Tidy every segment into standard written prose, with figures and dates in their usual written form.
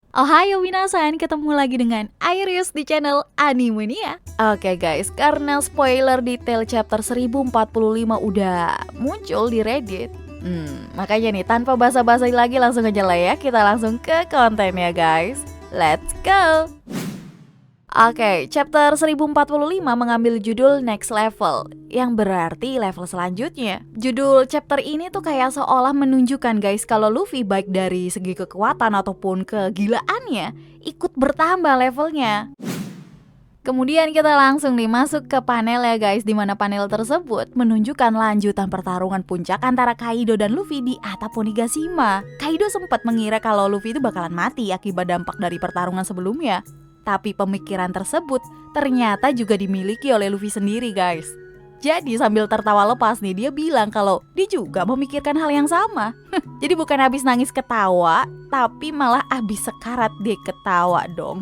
Ohayo minasan, ketemu lagi dengan Iris di channel Animania. Oke guys, karena spoiler detail chapter 1045 udah muncul di Reddit, makanya nih tanpa basa-basi lagi langsung aja lah ya, kita langsung ke kontennya guys. Let's go! Oke, chapter 1045 mengambil judul Next Level, yang berarti level selanjutnya. Judul chapter ini tuh kayak seolah menunjukkan guys kalau Luffy baik dari segi kekuatan ataupun kegilaannya ikut bertambah levelnya. Kemudian kita langsung nih masuk ke panel ya guys, di mana panel tersebut menunjukkan lanjutan pertarungan puncak antara Kaido dan Luffy di atap Onigashima. Kaido sempat mengira kalau Luffy itu bakalan mati akibat dampak dari pertarungan sebelumnya. Tapi pemikiran tersebut ternyata juga dimiliki oleh Luffy sendiri guys. Jadi sambil tertawa lepas nih, dia bilang kalau dia juga memikirkan hal yang sama. Jadi bukan habis nangis ketawa, tapi malah habis sekarat dia ketawa dong.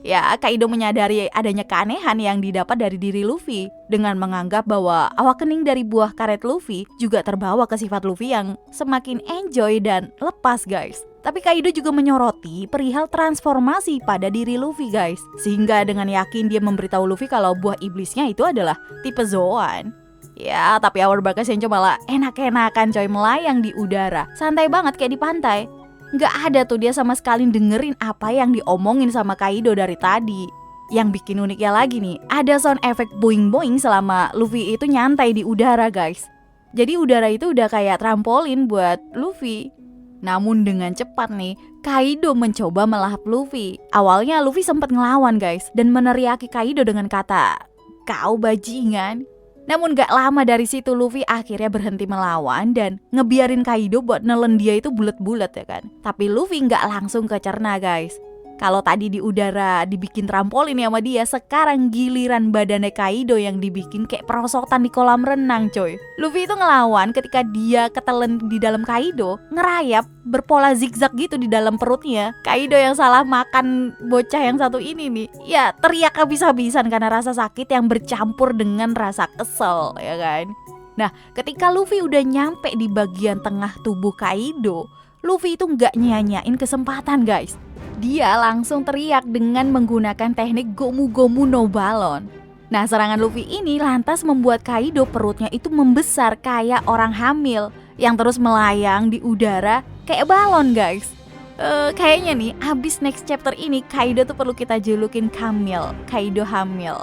Ya, Kaido menyadari adanya keanehan yang didapat dari diri Luffy dengan menganggap bahwa awakening dari buah karet Luffy juga terbawa ke sifat Luffy yang semakin enjoy dan lepas guys. Tapi Kaido juga menyoroti perihal transformasi pada diri Luffy guys, sehingga dengan yakin dia memberitahu Luffy kalau buah iblisnya itu adalah tipe Zoan. Ya, tapi Our Bakashencho malah enak-enakan coy, melayang di udara, santai banget kayak di pantai. Nggak ada tuh dia sama sekali dengerin apa yang diomongin sama Kaido dari tadi. Yang bikin uniknya lagi nih, ada sound effect boing-boing selama Luffy itu nyantai di udara guys. Jadi udara itu udah kayak trampolin buat Luffy. Namun dengan cepat nih, Kaido mencoba melahap Luffy. Awalnya Luffy sempat ngelawan guys, dan meneriaki Kaido dengan kata, "Kau bajingan." Namun gak lama dari situ Luffy akhirnya berhenti melawan dan ngebiarin Kaido buat nelen dia itu bulet-bulet ya kan. Tapi Luffy gak langsung kecerna guys. Kalau tadi di udara dibikin trampolin ya sama dia, sekarang giliran badannya Kaido yang dibikin kayak perosotan di kolam renang coy. Luffy itu ngelawan ketika dia ketelen di dalam Kaido, ngerayap berpola zigzag gitu di dalam perutnya. Kaido yang salah makan bocah yang satu ini nih, ya teriak habis-habisan karena rasa sakit yang bercampur dengan rasa kesel ya kan. Nah, ketika Luffy udah nyampe di bagian tengah tubuh Kaido, Luffy itu nggak nyanyain kesempatan guys. Dia langsung teriak dengan menggunakan teknik Gomu Gomu no Balon. Nah, serangan Luffy ini lantas membuat Kaido perutnya itu membesar kayak orang hamil yang terus melayang di udara kayak balon guys. Kayaknya nih abis next chapter ini Kaido tuh perlu kita julukin Kamil, Kaido hamil.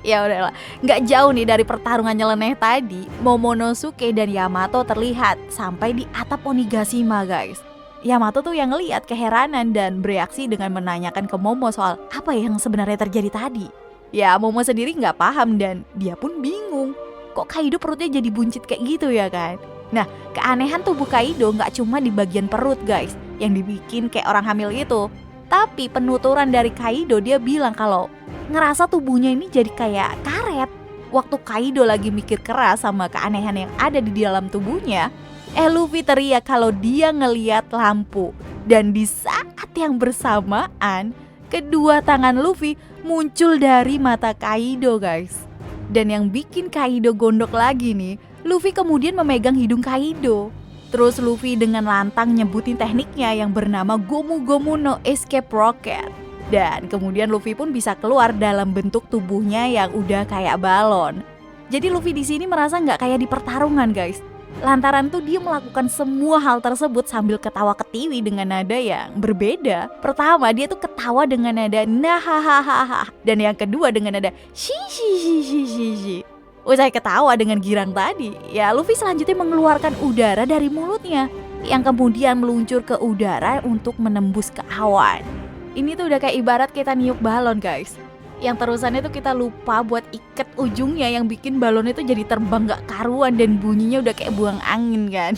Ya udahlah, nggak jauh nih dari pertarungan nyeleneh tadi, Momonosuke dan Yamato terlihat sampai di atap Onigashima guys. Yamato tuh yang ngeliat keheranan dan bereaksi dengan menanyakan ke Momo soal apa yang sebenarnya terjadi tadi. Ya, Momo sendiri nggak paham dan dia pun bingung. Kok Kaido perutnya jadi buncit kayak gitu ya kan? Nah, keanehan tubuh Kaido nggak cuma di bagian perut guys, yang dibikin kayak orang hamil itu. Tapi penuturan dari Kaido, dia bilang kalau ngerasa tubuhnya ini jadi kayak karet. Waktu Kaido lagi mikir keras sama keanehan yang ada di dalam tubuhnya, Luffy teriak kalau dia ngeliat lampu. Dan di saat yang bersamaan, kedua tangan Luffy muncul dari mata Kaido guys. Dan yang bikin Kaido gondok lagi nih, Luffy kemudian memegang hidung Kaido. Terus Luffy dengan lantang nyebutin tekniknya yang bernama Gomu Gomu no Escape Rocket. Dan kemudian Luffy pun bisa keluar dalam bentuk tubuhnya yang udah kayak balon. Jadi Luffy di sini merasa nggak kayak di pertarungan guys. Lantaran tuh dia melakukan semua hal tersebut sambil ketawa ketiwi dengan nada yang berbeda. Pertama dia tuh ketawa dengan nada nahahaha, dan yang kedua dengan nada shi. Usai ketawa dengan girang tadi, ya Luffy selanjutnya mengeluarkan udara dari mulutnya yang kemudian meluncur ke udara untuk menembus ke awan. Ini tuh udah kayak ibarat kita niup balon guys. Yang terusannya tuh kita lupa buat ikat ujungnya yang bikin balon itu jadi terbang gak karuan dan bunyinya udah kayak buang angin kan.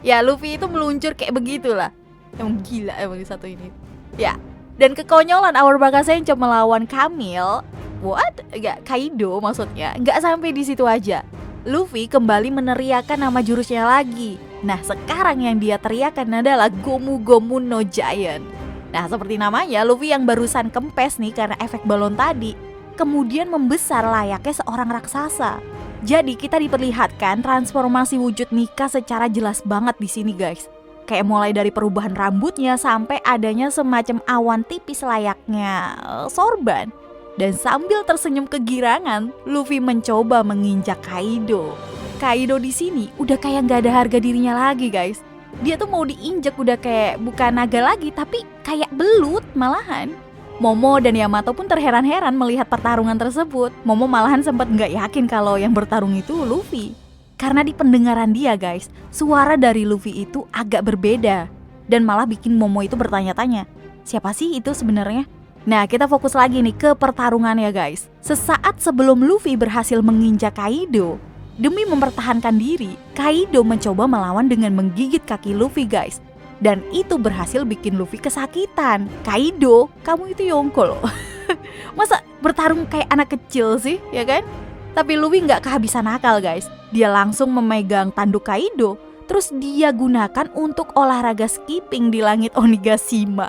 Ya Luffy itu meluncur kayak begitulah. Emang gila emang satu ini. Ya, dan kekonyolan Our Bakashencho melawan Kamil. What? Gak, Kaido maksudnya. Gak sampai di situ aja. Luffy kembali meneriakan nama jurusnya lagi. Nah, sekarang yang dia teriakan adalah Gomu Gomu no Giant. Nah, seperti namanya, Luffy yang barusan kempes nih karena efek balon tadi, kemudian membesar layaknya seorang raksasa. Jadi kita diperlihatkan transformasi wujud Nika secara jelas banget di sini guys. Kayak mulai dari perubahan rambutnya sampai adanya semacam awan tipis layaknya sorban. Dan sambil tersenyum kegirangan, Luffy mencoba menginjak Kaido. Kaido di sini udah kayak nggak ada harga dirinya lagi guys. Dia tuh mau diinjak udah kayak bukan naga lagi tapi kayak belut malahan. Momo dan Yamato pun terheran-heran melihat pertarungan tersebut. Momo malahan sempat nggak yakin kalau yang bertarung itu Luffy. Karena di pendengaran dia guys, suara dari Luffy itu agak berbeda. Dan malah bikin Momo itu bertanya-tanya, siapa sih itu sebenarnya? Nah kita fokus lagi nih ke pertarungannya guys. Sesaat sebelum Luffy berhasil menginjak Kaido, demi mempertahankan diri, Kaido mencoba melawan dengan menggigit kaki Luffy guys. Dan itu berhasil bikin Luffy kesakitan. Kaido, kamu itu Yonko loh. Masa bertarung kayak anak kecil sih, ya kan? Tapi Luffy nggak kehabisan akal guys. Dia langsung memegang tanduk Kaido, terus dia gunakan untuk olahraga skipping di langit Onigashima.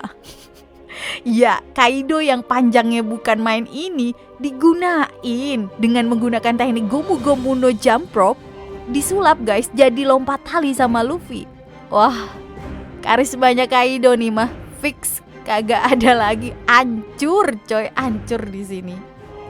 Ya, Kaido yang panjangnya bukan main ini digunain dengan menggunakan teknik Gomu Gomu no Jump Rope. Disulap guys, jadi lompat tali sama Luffy. Wah, karismanya Kaido nih mah fix kagak ada lagi, hancur coy, hancur di sini.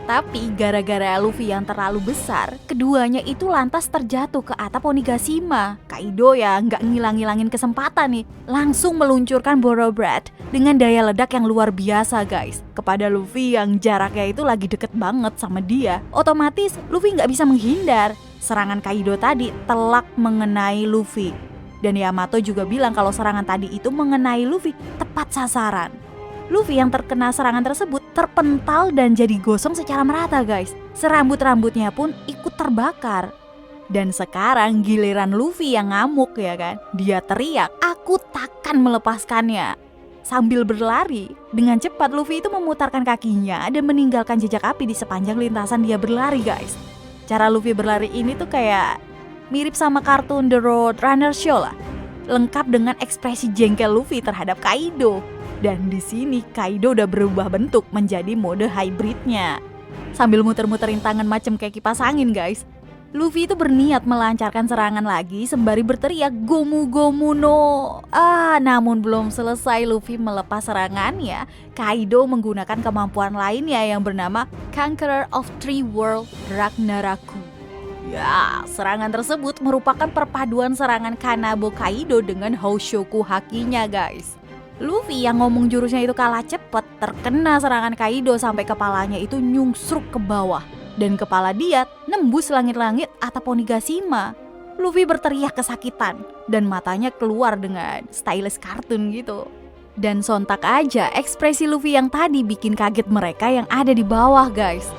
Tapi gara-gara Luffy yang terlalu besar, keduanya itu lantas terjatuh ke atap Onigashima. Kaido ya nggak ngilang-ngilangin kesempatan nih, langsung meluncurkan Boro Bread dengan daya ledak yang luar biasa guys. Kepada Luffy yang jaraknya itu lagi deket banget sama dia. Otomatis Luffy nggak bisa menghindar. Serangan Kaido tadi telak mengenai Luffy. Dan Yamato juga bilang kalau serangan tadi itu mengenai Luffy tepat sasaran. Luffy yang terkena serangan tersebut terpental dan jadi gosong secara merata guys. Serambut-rambutnya pun ikut terbakar. Dan sekarang giliran Luffy yang ngamuk ya kan. Dia teriak, aku takkan melepaskannya. Sambil berlari, dengan cepat Luffy itu memutarkan kakinya dan meninggalkan jejak api di sepanjang lintasan dia berlari guys. Cara Luffy berlari ini tuh kayak mirip sama kartun The Road Runner Show lah. Lengkap dengan ekspresi jengkel Luffy terhadap Kaido. Dan di sini Kaido udah berubah bentuk menjadi mode hybridnya. Sambil muter-muterin tangan macam kayak kipas angin guys, Luffy itu berniat melancarkan serangan lagi sembari berteriak Gomu Gomu no. Namun belum selesai Luffy melepas serangannya, Kaido menggunakan kemampuan lainnya yang bernama Conqueror of Three World Ragnaraku. Ya, serangan tersebut merupakan perpaduan serangan Kanabo Kaido dengan Houshoku Hakinya guys. Luffy yang ngomong jurusnya itu kalah cepet, terkena serangan Kaido sampai kepalanya itu nyungsruk ke bawah. Dan kepala dia nembus langit-langit atap Onigashima. Luffy berteriak kesakitan dan matanya keluar dengan stylish kartun gitu. Dan sontak aja ekspresi Luffy yang tadi bikin kaget mereka yang ada di bawah guys.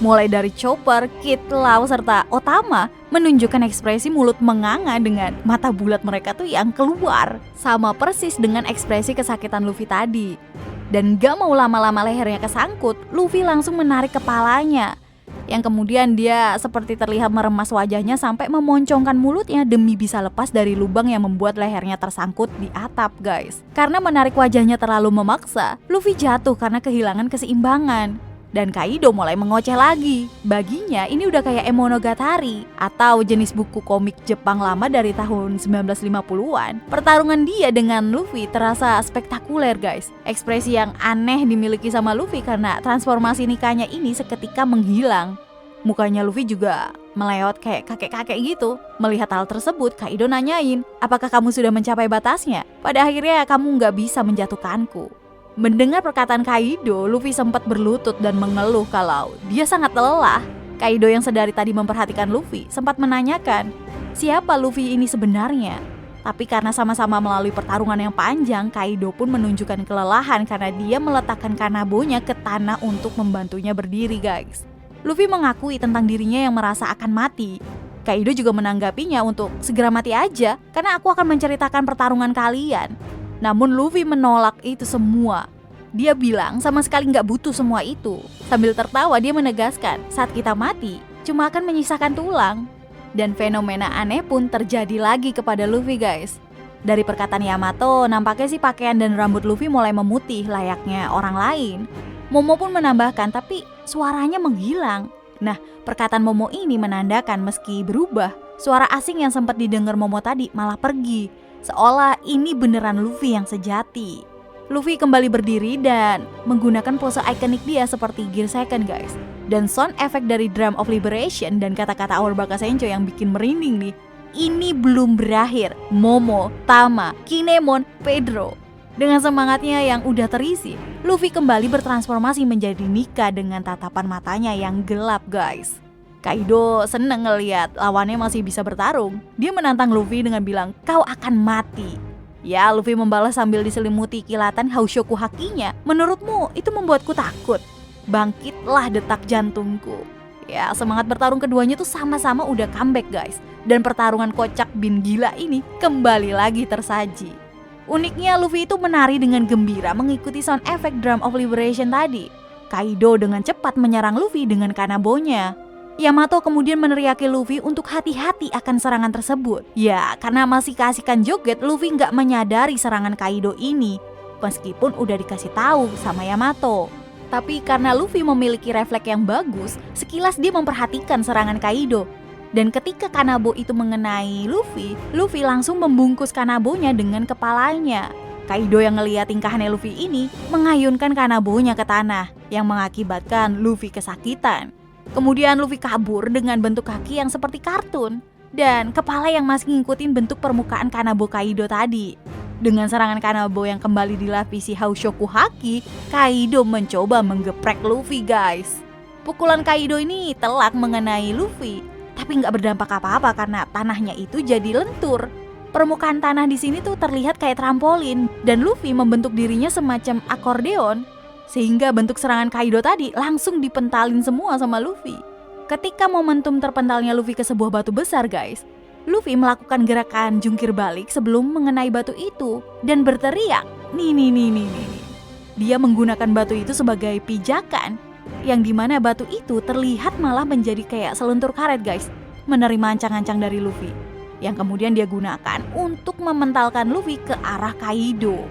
Mulai dari Chopper, Kid, Law, serta Otama menunjukkan ekspresi mulut menganga dengan mata bulat mereka tuh yang keluar. Sama persis dengan ekspresi kesakitan Luffy tadi. Dan gak mau lama-lama lehernya kesangkut, Luffy langsung menarik kepalanya. Yang kemudian dia seperti terlihat meremas wajahnya sampai memoncongkan mulutnya demi bisa lepas dari lubang yang membuat lehernya tersangkut di atap guys. Karena menarik wajahnya terlalu memaksa, Luffy jatuh karena kehilangan keseimbangan. Dan Kaido mulai mengoceh lagi. Baginya ini udah kayak Monogatari atau jenis buku komik Jepang lama dari tahun 1950-an. Pertarungan dia dengan Luffy terasa spektakuler guys. Ekspresi yang aneh dimiliki sama Luffy karena transformasi nikahnya ini seketika menghilang. Mukanya Luffy juga meleot kayak kakek-kakek gitu. Melihat hal tersebut, Kaido nanyain, apakah kamu sudah mencapai batasnya? Pada akhirnya kamu nggak bisa menjatuhkanku. Mendengar perkataan Kaido, Luffy sempat berlutut dan mengeluh kalau dia sangat lelah. Kaido yang sedari tadi memperhatikan Luffy sempat menanyakan, siapa Luffy ini sebenarnya? Tapi karena sama-sama melalui pertarungan yang panjang, Kaido pun menunjukkan kelelahan karena dia meletakkan kanabonya ke tanah untuk membantunya berdiri guys. Luffy mengakui tentang dirinya yang merasa akan mati. Kaido juga menanggapinya untuk segera mati aja karena aku akan menceritakan pertarungan kalian. Namun Luffy menolak itu semua. Dia bilang sama sekali nggak butuh semua itu. Sambil tertawa dia menegaskan, saat kita mati cuma akan menyisakan tulang. Dan fenomena aneh pun terjadi lagi kepada Luffy guys. Dari perkataan Yamato, nampaknya sih pakaian dan rambut Luffy mulai memutih layaknya orang lain. Momo pun menambahkan, tapi suaranya menghilang. Nah, perkataan Momo ini menandakan meski berubah, suara asing yang sempat didengar Momo tadi malah pergi. seolah ini beneran Luffy yang sejati. Luffy kembali berdiri dan menggunakan pose ikonik dia seperti Gear Second guys. Dan sound effect dari Drum of Liberation dan kata-kata Our Bakasencho yang bikin merinding nih. Ini belum berakhir. Momo, Tama, Kinemon, Pedro. Dengan semangatnya yang udah terisi, Luffy kembali bertransformasi menjadi Nika dengan tatapan matanya yang gelap guys. Kaido seneng ngeliat lawannya masih bisa bertarung. Dia menantang Luffy dengan bilang, "Kau akan mati." Ya, Luffy membalas sambil diselimuti kilatan Haushoku Hakinya. "Menurutmu itu membuatku takut? Bangkitlah detak jantungku." Ya, semangat bertarung keduanya tuh sama-sama udah comeback guys. Dan pertarungan kocak bin gila ini kembali lagi tersaji. Uniknya Luffy itu menari dengan gembira mengikuti sound effect Drum of Liberation tadi. Kaido dengan cepat menyerang Luffy dengan kanabonya. Yamato kemudian meneriaki Luffy untuk hati-hati akan serangan tersebut. Ya, karena masih keasikan joget, Luffy nggak menyadari serangan Kaido ini. Meskipun udah dikasih tahu sama Yamato. Tapi karena Luffy memiliki refleks yang bagus, sekilas dia memperhatikan serangan Kaido. Dan ketika kanabo itu mengenai Luffy, Luffy langsung membungkus kanabonya dengan kepalanya. Kaido yang ngeliat tingkahnya Luffy ini mengayunkan kanabonya ke tanah, yang mengakibatkan Luffy kesakitan. Kemudian Luffy kabur dengan bentuk kaki yang seperti kartun dan kepala yang masih ngikutin bentuk permukaan kanabo Kaido tadi. Dengan serangan kanabo yang kembali dilapisi Haushoku Haki, Kaido mencoba menggeprek Luffy guys. Pukulan Kaido ini telak mengenai Luffy, tapi nggak berdampak apa-apa karena tanahnya itu jadi lentur. Permukaan tanah di sini tuh terlihat kayak trampolin dan Luffy membentuk dirinya semacam akordeon. Sehingga bentuk serangan Kaido tadi langsung dipentalin semua sama Luffy. Ketika momentum terpentalnya Luffy ke sebuah batu besar guys, Luffy melakukan gerakan jungkir balik sebelum mengenai batu itu dan berteriak, nih. Dia menggunakan batu itu sebagai pijakan, yang dimana batu itu terlihat malah menjadi kayak selentur karet guys, menerima ancang-ancang dari Luffy, yang kemudian dia gunakan untuk mementalkan Luffy ke arah Kaido.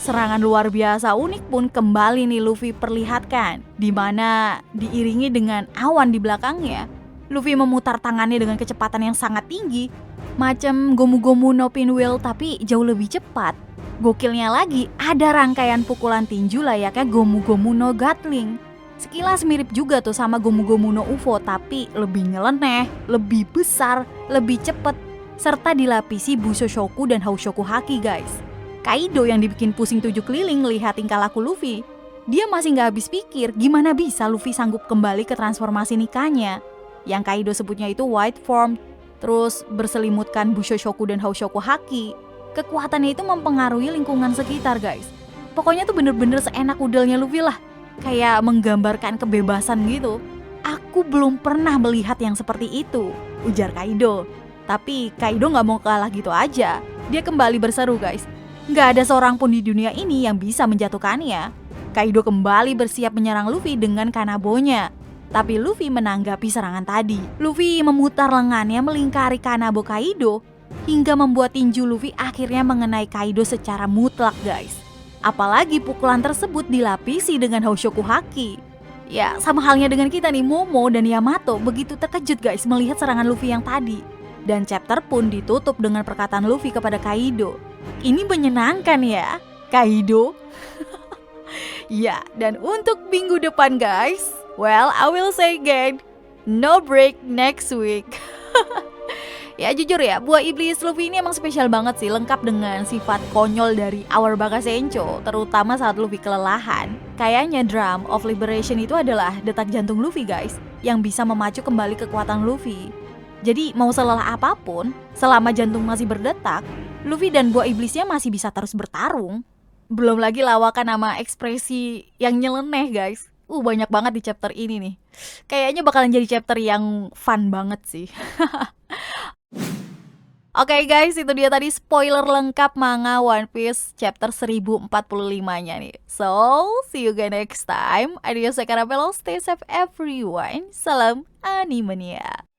Serangan luar biasa unik pun kembali nih Luffy perlihatkan, di mana diiringi dengan awan di belakangnya. Luffy memutar tangannya dengan kecepatan yang sangat tinggi, macam Gomu Gomu no Pinwheel tapi jauh lebih cepat. Gokilnya lagi, ada rangkaian pukulan tinju layaknya Gomu Gomu no Gatling. Sekilas mirip juga tuh sama Gomu Gomu no UFO, tapi lebih nyeleneh, lebih besar, lebih cepat, serta dilapisi Busoshoku dan Haushoku Haki guys. Kaido yang dibikin pusing 7 keliling lihat tingkah laku Luffy. Dia masih gak habis pikir gimana bisa Luffy sanggup kembali ke transformasi Nikanya. Yang Kaido sebutnya itu white form, terus berselimutkan Busoshoku dan Haushoku Haki. Kekuatannya itu mempengaruhi lingkungan sekitar guys. Pokoknya tuh bener-bener seenak udelnya Luffy lah. Kayak menggambarkan kebebasan gitu. "Aku belum pernah melihat yang seperti itu," ujar Kaido. Tapi Kaido gak mau kalah gitu aja. Dia kembali berseru guys. Gak ada seorang pun di dunia ini yang bisa menjatuhkannya. Kaido kembali bersiap menyerang Luffy dengan kanabonya. Tapi Luffy menanggapi serangan tadi. Luffy memutar lengannya melingkari kanabo Kaido hingga membuat tinju Luffy akhirnya mengenai Kaido secara mutlak guys. Apalagi pukulan tersebut dilapisi dengan Haushoku Haki. Ya, sama halnya dengan kita nih, Momo dan Yamato begitu terkejut guys melihat serangan Luffy yang tadi. Dan chapter pun ditutup dengan perkataan Luffy kepada Kaido. "Ini menyenangkan ya, Kaido." Ya, dan untuk minggu depan guys, well, I will say again, no break next week. Ya jujur ya, buah iblis Luffy ini emang spesial banget sih, lengkap dengan sifat konyol dari Our Bakasencho, terutama saat Luffy kelelahan. Kayaknya Drum of Liberation itu adalah detak jantung Luffy guys, yang bisa memacu kembali kekuatan Luffy. Jadi mau selelah apapun, selama jantung masih berdetak, Luffy dan buah iblisnya masih bisa terus bertarung. Belum lagi lawakan sama ekspresi yang nyeleneh guys. Banyak banget di chapter ini nih. Kayaknya bakalan jadi chapter yang fun banget sih. Oke guys, itu dia tadi spoiler lengkap manga One Piece chapter 1045-nya nih. So, see you guys next time. Adios, sekarang stay safe everyone. Salam Animania.